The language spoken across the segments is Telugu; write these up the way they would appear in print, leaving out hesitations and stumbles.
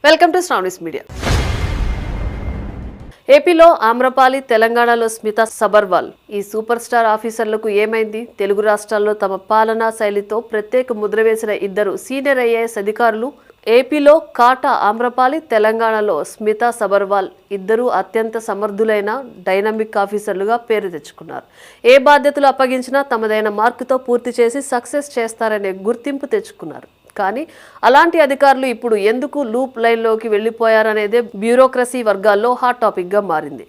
Welcome to Sravani's media. ఏపీలో ఆమ్రపాలి, తెలంగాణలో స్మితా సబర్వాల్. ఈ సూపర్ స్టార్ ఆఫీసర్లకు ఏమైంది? తెలుగు రాష్ట్రాల్లో తమ పాలనా శైలితో ప్రత్యేక ముద్ర వేసిన ఇద్దరు సీనియర్ ఐఏఎస్ అధికారులు ఏపీలో కాటా ఆమ్రపాలి, తెలంగాణలో స్మితా సబర్వాల్ ఇద్దరు అత్యంత సమర్థులైన డైనమిక్ ఆఫీసర్లుగా పేరు తెచ్చుకున్నారు. ఏ బాధ్యతలు అప్పగించినా తమదైన మార్కుతో పూర్తి చేసి సక్సెస్ చేస్తారనే గుర్తింపు తెచ్చుకున్నారు. కానీ అలాంటి అధికారులు ఇప్పుడు ఎందుకు లూప్ లైన్లోకి వెళ్లిపోయారనేదే బ్యూరోక్రసీ వర్గాల్లో హాట్ టాపిక్గా మారింది.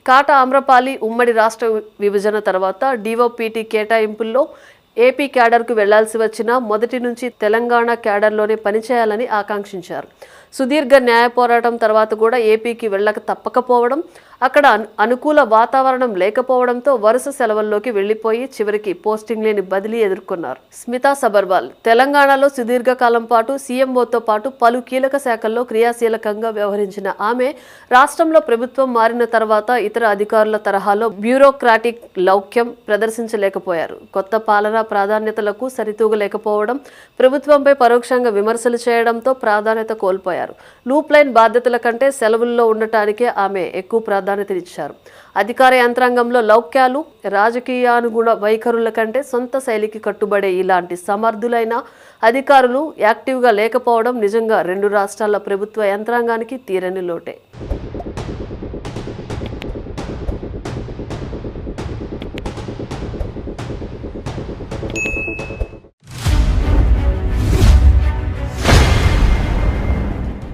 కాటా ఆమ్రపాలి ఉమ్మడి రాష్ట్ర విభజన తర్వాత డిఓపిటి కేటాయింపుల్లో ఏపీ క్యాడర్కు వెళ్లాల్సి వచ్చినా మొదటి నుంచి తెలంగాణ క్యాడర్లోనే పనిచేయాలని ఆకాంక్షించారు. సుదీర్ఘ న్యాయ పోరాటం తర్వాత కూడా ఏపీకి వెళ్ళక తప్పకపోవడం, అక్కడ అనుకూల వాతావరణం లేకపోవడంతో వరుస సెలవుల్లోకి వెళ్లిపోయి చివరికి పోస్టింగ్ లేని బదిలీ ఎదుర్కొన్నారు. స్మితా సబర్వాల్ తెలంగాణలో సుదీర్ఘకాలం పాటు సీఎంఓతో పాటు పలు కీలక శాఖల్లో క్రియాశీలకంగా వ్యవహరించిన ఆమె రాష్ట్రంలో ప్రభుత్వం మారిన తర్వాత ఇతర అధికారుల తరహాలో బ్యూరోక్రాటిక్ లౌక్యం ప్రదర్శించలేకపోయారు. కొత్త పాలనా ప్రాధాన్యతలకు సరితూగలేకపోవడం, ప్రభుత్వంపై పరోక్షంగా విమర్శలు చేయడంతో ప్రాధాన్యత కోల్పోయారు. లూప్ లైన్ బాధ్యతల కంటే సెలవుల్లో ఉండటానికే ఆమె ఎక్కువ ప్రాధాన్యతనిచ్చారు. అధికార యంత్రాంగంలో లౌక్యాలు, రాజకీయానుగుణ వైఖరుల కంటే సొంత శైలికి కట్టుబడే ఇలాంటి సమర్థులైన అధికారులు యాక్టివ్గా లేకపోవడం నిజంగా రెండు రాష్ట్రాల ప్రభుత్వ యంత్రాంగానికి తీరని లోటే.